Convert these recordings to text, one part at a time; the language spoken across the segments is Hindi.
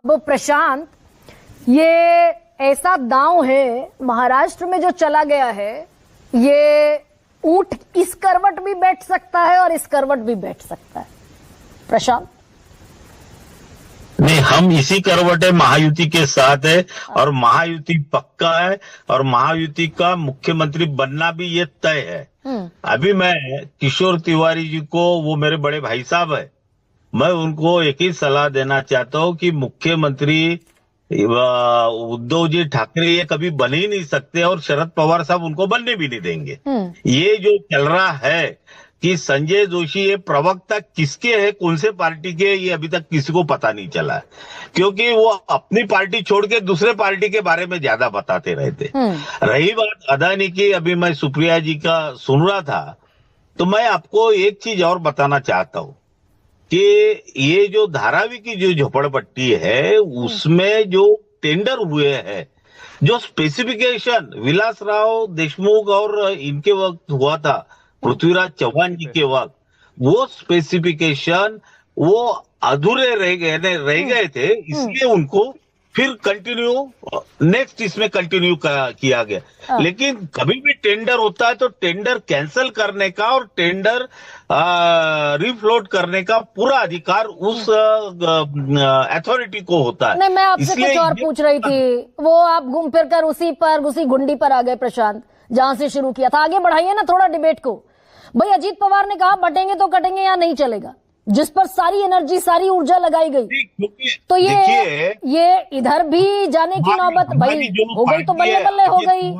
वो प्रशांत, ये ऐसा दांव है महाराष्ट्र में जो चला गया है, ये ऊंट इस करवट भी बैठ सकता है और इस करवट भी बैठ सकता है। प्रशांत नहीं, हम इसी करवटे महायुति के साथ है और महायुति पक्का है और महायुति का मुख्यमंत्री बनना भी ये तय है। अभी मैं किशोर तिवारी जी को, वो मेरे बड़े भाई साहब है, मैं उनको एक ही सलाह देना चाहता हूँ कि मुख्यमंत्री उद्धव जी ठाकरे ये कभी बन ही नहीं सकते और शरद पवार साहब उनको बनने भी नहीं देंगे। ये जो चल रहा है कि संजय जोशी ये प्रवक्ता किसके है, कौन से पार्टी के, ये अभी तक किसी को पता नहीं चला है, क्योंकि वो अपनी पार्टी छोड़ के दूसरे पार्टी के बारे में ज्यादा बताते रहते। रही बात अदानी की, अभी मैं सुप्रिया जी का सुन रहा था, तो मैं आपको एक चीज और बताना चाहता हूँ कि ये जो धारावी की जो झोपड़पट्टी है उसमें जो टेंडर हुए हैं, जो स्पेसिफिकेशन विलासराव देशमुख और इनके वक्त हुआ था, पृथ्वीराज चौहान जी के वक्त, वो स्पेसिफिकेशन वो अधूरे रह गए थे, इसलिए उनको फिर कंटिन्यू नेक्स्ट इसमें कंटिन्यू किया गया। लेकिन कभी भी टेंडर होता है तो टेंडर कैंसिल करने का और टेंडर रिफ्लोट करने का पूरा अधिकार उस अथॉरिटी को होता है। नहीं, मैं आपसे कुछ और पूछ रही थी, वो आप घूम फिर कर उसी घुंडी पर आ गए प्रशांत, जहां से शुरू किया था। आगे बढ़ाइए ना थोड़ा डिबेट को। भाई अजीत पवार ने कहा बटेंगे तो कटेंगे या नहीं चलेगा, जिस पर सारी एनर्जी सारी ऊर्जा लगाई गई, तो ये इधर भी जाने की नौबत भाई हो गई तो बल्ले बल्ले हो गई,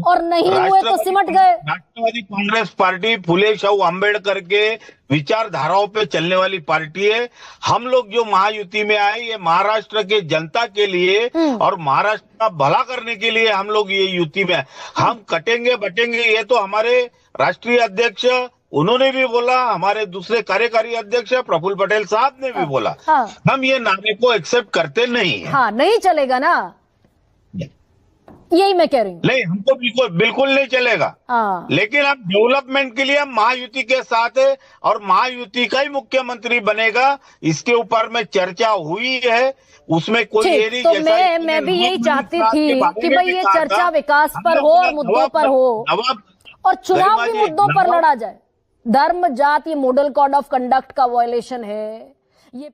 और नहीं हुए तो सिमट गए। राष्ट्रवादी कांग्रेस पार्टी फुले शाहू आंबेडकर के विचारधाराओं पे चलने वाली पार्टी है। हम लोग जो महायुति में आए, ये महाराष्ट्र के जनता के लिए और महाराष्ट्र का भला करने के लिए हम लोग ये युति में, हम कटेंगे बटेंगे ये तो हमारे राष्ट्रीय अध्यक्ष उन्होंने भी बोला, हमारे दूसरे कार्यकारी अध्यक्ष प्रफुल्ल पटेल साहब ने भी बोला। हम ये नारे को एक्सेप्ट करते नहीं है। हाँ, नहीं चलेगा ना, यही मैं कह रही हूँ। नहीं, हमको बिल्कुल नहीं चलेगा। लेकिन अब डेवलपमेंट के लिए हम महायुति के साथ है और महायुति का ही मुख्यमंत्री बनेगा, इसके ऊपर में चर्चा हुई है, उसमें कोई ये नहीं। तो मैं भी यही चाहती थी कि भाई ये चर्चा विकास पर हो और मुद्दों पर हो और चुनाव भी मुद्दों पर लड़ा जाए। धर्म जाति मॉडल कोड ऑफ कंडक्ट का वायलेशन है ये।